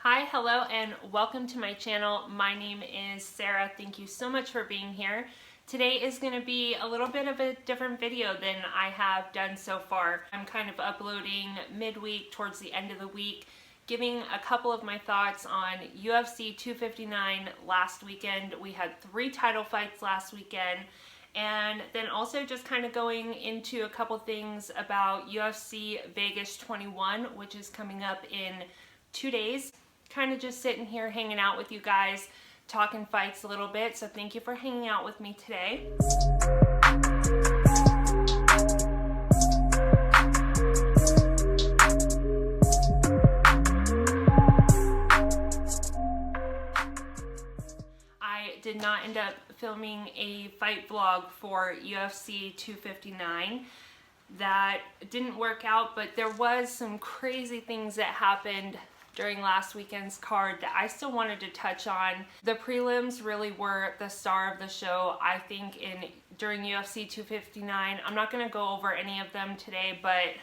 Hi, hello, and welcome to my channel. My name is Sarah. Thank you so much for being here. Today is going to be a little bit of a different video than I have done so far. I'm kind of uploading midweek towards the end of the week, giving a couple of my thoughts on UFC 259 last weekend. We had 3 title fights last weekend, and then also just kind of going into a couple things about UFC Vegas 21, which is coming up in 2 days. Kind of just sitting here hanging out with you guys, talking fights a little bit. So thank you for hanging out with me today. I did not end up filming a fight vlog for UFC 259. That didn't work out, but there was some crazy things that happened during last weekend's card that I still wanted to touch on. The prelims really were the star of the show, I think, during UFC 259. I'm not going to go over any of them today, but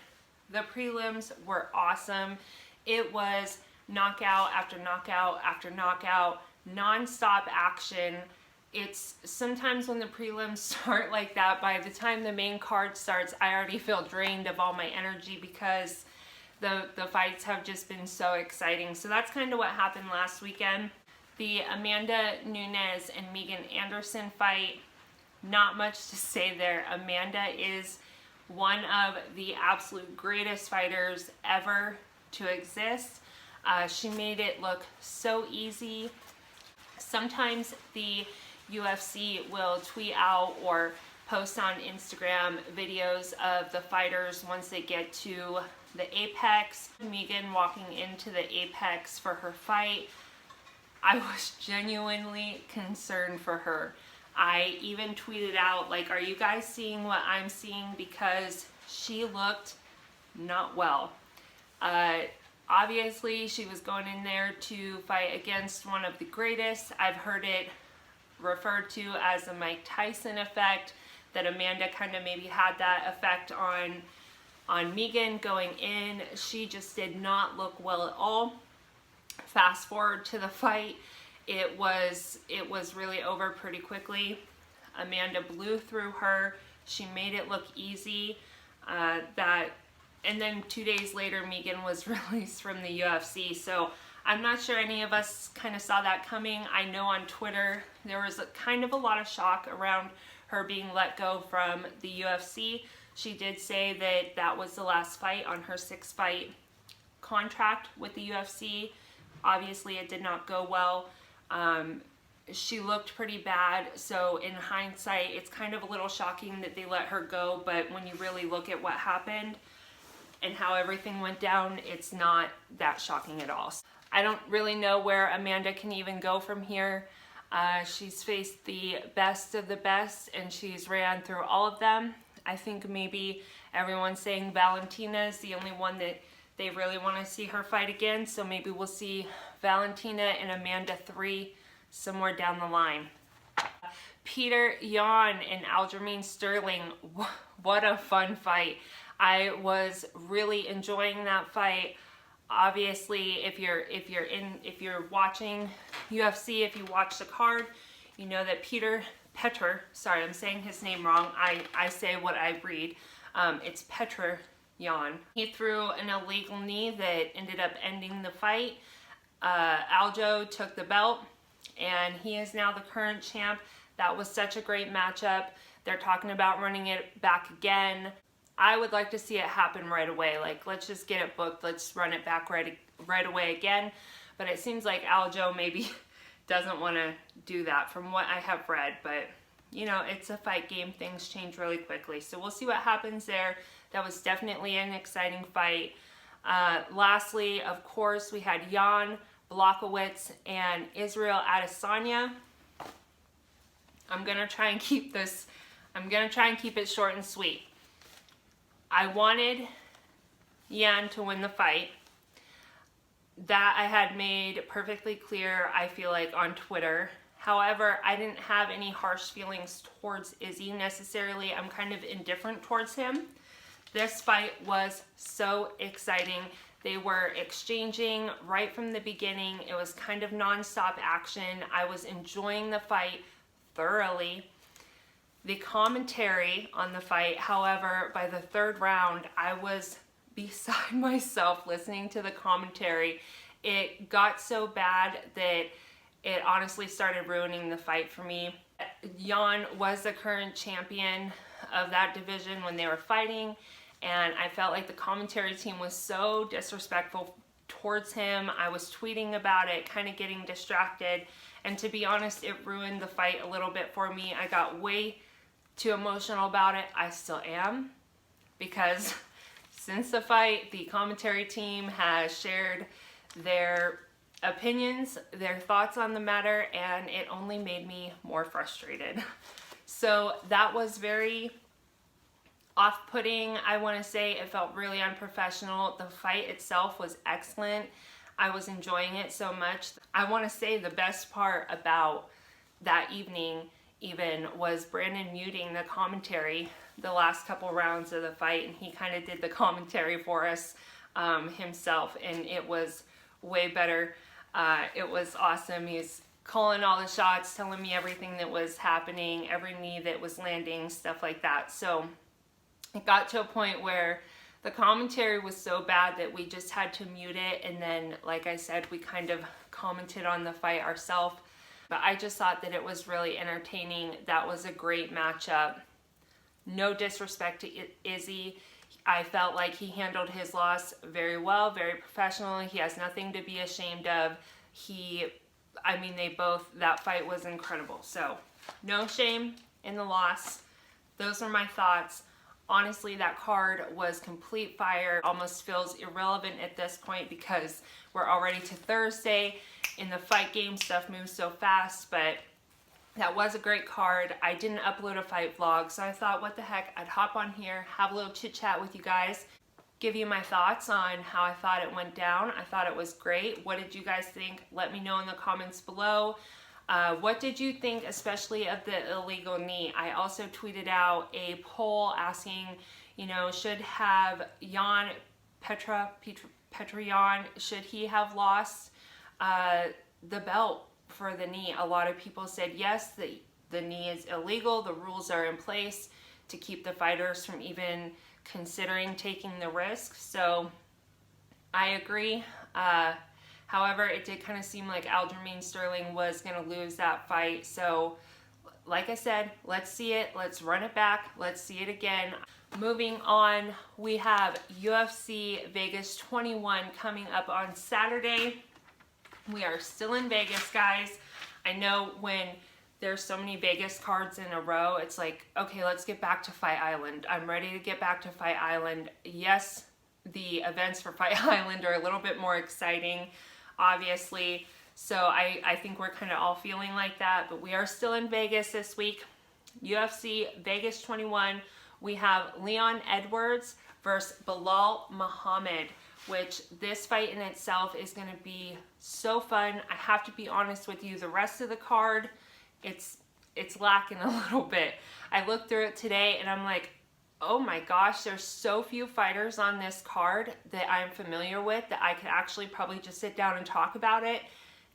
the prelims were awesome. It was knockout after knockout after knockout, non-stop action. It's sometimes when the prelims start like that, by the time the main card starts, I already feel drained of all my energy because the fights have just been so exciting. So that's kind of what happened last weekend. The Amanda Nunes and Megan Anderson fight, not much to say there. Amanda is one of the absolute greatest fighters ever to exist. She made it look so easy. Sometimes the UFC will tweet out or post on Instagram videos of the fighters once they get to the apex. Megan walking into the apex for her fight, I was genuinely concerned for her. I even tweeted out, like, are you guys seeing what I'm seeing? Because she looked not well. Obviously, she was going in there to fight against one of the greatest. I've heard it referred to as the Mike Tyson effect, that Amanda kind of maybe had that effect on Megan going in. She just did not look well at all. Fast forward to the fight, it was really over pretty quickly. Amanda blew through her. She made it look easy. And then 2 days later, Megan was released from the UFC. So I'm not sure any of us kind of saw that coming. I know on Twitter there was kind of a lot of shock around her being let go from the UFC. She did say that that was the last fight on her 6-fight contract with the UFC. Obviously, it did not go well. She looked pretty bad, so in hindsight, it's kind of a little shocking that they let her go, but when you really look at what happened and how everything went down, it's not that shocking at all. I don't really know where Amanda can even go from here. She's faced the best of the best, and she's ran through all of them. I think maybe everyone's saying Valentina is the only one that they really want to see her fight again. So maybe we'll see Valentina and Amanda 3 somewhere down the line. Petr Yan and Aljamain Sterling, what a fun fight. I was really enjoying that fight. Obviously, if you're watching UFC, if you watch the card, you know that Petr, sorry, I'm saying his name wrong. I say what I read. It's Petr Yan. He threw an illegal knee that ended up ending the fight. Aljo took the belt, and he is now the current champ. That was such a great matchup. They're talking about running it back again. I would like to see it happen right away. Like, let's just get it booked. Let's run it back right away again. But it seems like Aljo maybe doesn't want to do that from what I have read. But, you know, it's a fight game. Things change really quickly. So we'll see what happens there. That was definitely an exciting fight. Lastly, of course, we had Jan Blachowicz and Israel Adesanya. I'm going to try and keep it short and sweet. I wanted Jan to win the fight. That I had made perfectly clear, I feel like, on Twitter. However, I didn't have any harsh feelings towards Izzy necessarily. I'm kind of indifferent towards him. This fight was so exciting. They were exchanging right from the beginning. It was kind of non-stop action. I was enjoying the fight thoroughly. The commentary on the fight, however, by the third round, I was beside myself listening to the commentary. It got so bad that it honestly started ruining the fight for me. Jan was the current champion of that division when they were fighting, and I felt like the commentary team was so disrespectful towards him. I was tweeting about it, kind of getting distracted, and to be honest, it ruined the fight a little bit for me. I got way too emotional about it. I still am, because since the fight, the commentary team has shared their opinions, their thoughts on the matter, and it only made me more frustrated. So that was very off-putting, I want to say. It felt really unprofessional. The fight itself was excellent. I was enjoying it so much. I want to say the best part about that evening even was Brandon muting the commentary the last couple rounds of the fight, and he kind of did the commentary for us himself, and it was way better. It was awesome. He's calling all the shots, telling me everything that was happening, every knee that was landing, stuff like that. So it got to a point where the commentary was so bad that we just had to mute it, and then, like I said, we kind of commented on the fight ourselves. But I just thought that it was really entertaining. That was a great matchup. No disrespect to Izzy. I felt like he handled his loss very well, very professionally. He has nothing to be ashamed of. That fight was incredible. So, no shame in the loss. Those are my thoughts. Honestly, that card was complete fire. Almost feels irrelevant at this point because we're already to Thursday. In the fight game, stuff moves so fast, but that was a great card. I didn't upload a fight vlog, so I thought, what the heck, I'd hop on here, have a little chit chat with you guys, give you my thoughts on how I thought it went down. I thought it was great. What did you guys think? Let me know in the comments below. What did you think, especially of the illegal knee? I also tweeted out a poll asking, should have Jan Petryan, should he have lost the belt for the knee? A lot of people said yes, the knee is illegal. The rules are in place to keep the fighters from even considering taking the risk. So I agree. However, it did kind of seem like Aljamain Sterling was going to lose that fight. So like I said, let's see it. Let's run it back. Let's see it again. Moving on, we have UFC Vegas 21 coming up on Saturday. We are still in Vegas, guys. I know when there's so many Vegas cards in a row, it's like, okay, let's get back to Fight Island. I'm ready to get back to Fight Island. Yes, the events for Fight Island are a little bit more exciting, obviously. So I think we're kind of all feeling like that, but we are still in Vegas this week. UFC Vegas 21, we have Leon Edwards versus Belal Muhammad, which this fight in itself is going to be so fun. I have to be honest with you, the rest of the card, it's lacking a little bit. I looked through it today and I'm like, oh my gosh, there's so few fighters on this card that I'm familiar with that I could actually probably just sit down and talk about it,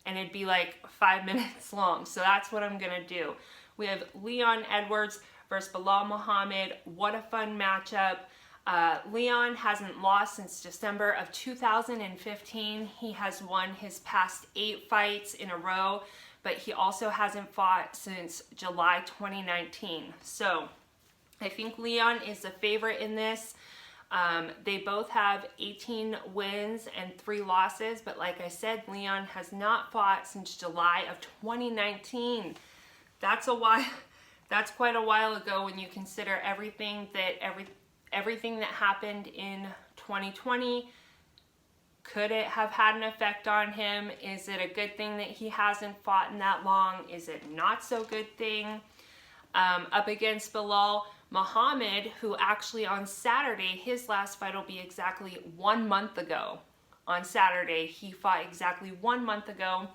and it'd be like 5 minutes long. So that's what I'm gonna do. We have Leon Edwards versus Belal Muhammad. What a fun matchup. Leon hasn't lost since December of 2015. He has won his past 8 fights in a row, but he also hasn't fought since July 2019. So I think Leon is the favorite in this. They both have 18 wins and 3 losses, but like I said, Leon has not fought since July of 2019. That's quite a while ago when you consider everything that happened in 2020. Could it have had an effect on him? Is it a good thing that he hasn't fought in that long? Is it not so good thing? Up against Belal Muhammad, who actually on Saturday, his last fight will be exactly 1 month ago. On Saturday, he fought exactly 1 month ago.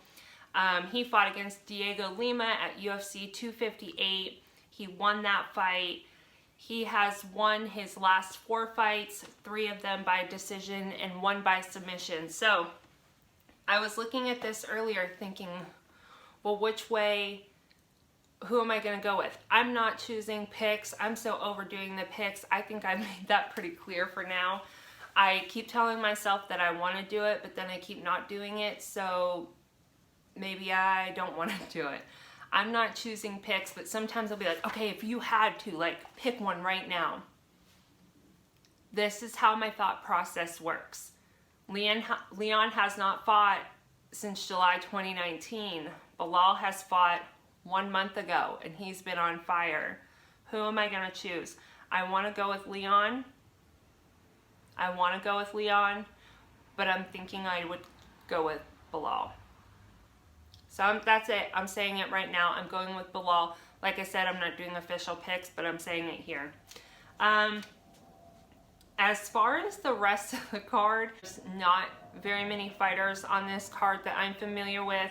He fought against Diego Lima at UFC 258. He won that fight. He has won his last 4 fights, 3 of them by decision and 1 by submission. So I was looking at this earlier thinking, well, which way, who am I going to go with? I'm not choosing picks. I'm so overdoing the picks. I think I made that pretty clear for now. I keep telling myself that I want to do it, but then I keep not doing it. So maybe I don't want to do it. I'm not choosing picks, but sometimes I'll be like, okay, if you had to, like, pick one right now. This is how my thought process works. Leon has not fought since July 2019. Bilal has fought 1 month ago, and he's been on fire. Who am I going to choose? I want to go with Leon. But I'm thinking I would go with Bilal. So that's it. I'm saying it right now. I'm going with Bilal. Like I said, I'm not doing official picks, but I'm saying it here. As far as the rest of the card, there's not very many fighters on this card that I'm familiar with.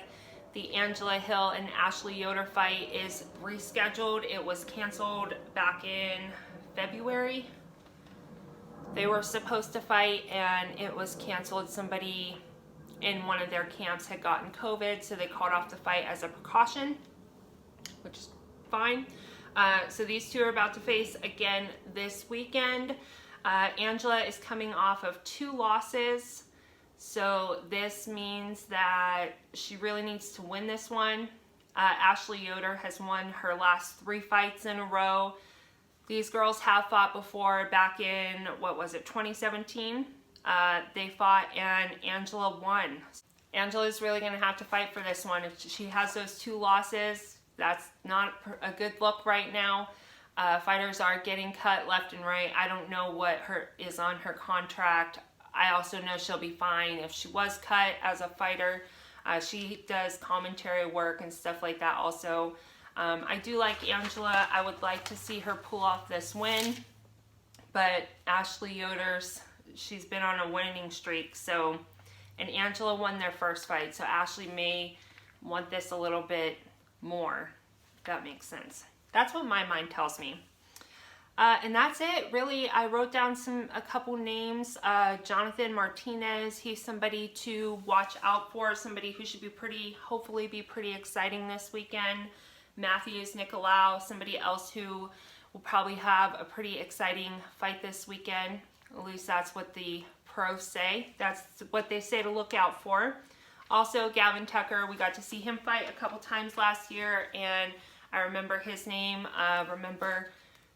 The Angela Hill and Ashley Yoder fight is rescheduled. It was canceled back in February. They were supposed to fight and it was canceled. Somebody in one of their camps had gotten COVID, so they called off the fight as a precaution, which is fine. So these two are about to face again this weekend. Angela is coming off of 2 losses, so this means that she really needs to win this one. Ashley Yoder has won her last 3 fights in a row. These girls have fought before back in, 2017? They fought and Angela won. Angela's really going to have to fight for this one. If she has those 2 losses, that's not a good look right now. Fighters are getting cut left and right. I don't know what is on her contract. I also know she'll be fine if she was cut as a fighter. She does commentary work and stuff like that also. I do like Angela. I would like to see her pull off this win. But Ashley Yoder's, she's been on a winning streak. So, and Angela won their first fight. So Ashley may want this a little bit more. If that makes sense. That's what my mind tells me. And that's it, really. I wrote down a couple names. Jonathan Martinez, he's somebody to watch out for, somebody who should hopefully be pretty exciting this weekend. Matthews Nicolau, somebody else who will probably have a pretty exciting fight this weekend. At least that's what the pros say. That's what they say to look out for. Also, Gavin Tucker, we got to see him fight a couple times last year, and I remember his name, remember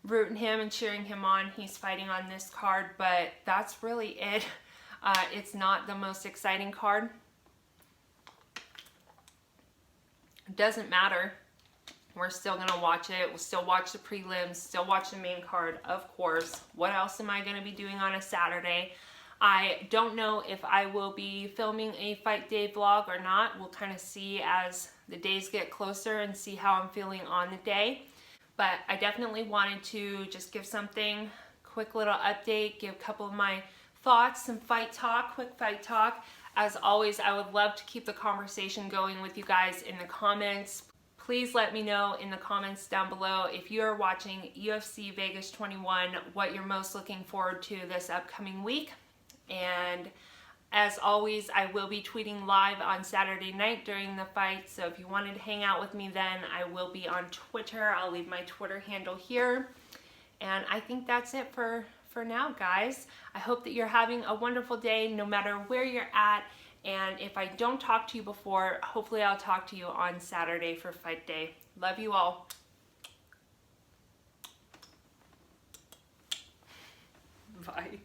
rooting him and cheering him on. He's fighting on this card, but that's really it. It's not the most exciting card. It doesn't matter. We're still going to watch it. We'll still watch the prelims, still watch the main card, of course. What else am I going to be doing on a Saturday? I don't know if I will be filming a fight day vlog or not. We'll kind of see as the days get closer and see how I'm feeling on the day. But I definitely wanted to just give something, quick little update, give a couple of my thoughts, some fight talk, quick fight talk. As always, I would love to keep the conversation going with you guys in the comments. Please let me know in the comments down below if you are watching UFC Vegas 21, what you're most looking forward to this upcoming week. And as always, I will be tweeting live on Saturday night during the fight. So if you wanted to hang out with me then, I will be on Twitter. I'll leave my Twitter handle here. And I think that's it for now, guys. I hope that you're having a wonderful day no matter where you're at. And if I don't talk to you before, hopefully I'll talk to you on Saturday for fight day. Love you all. Bye.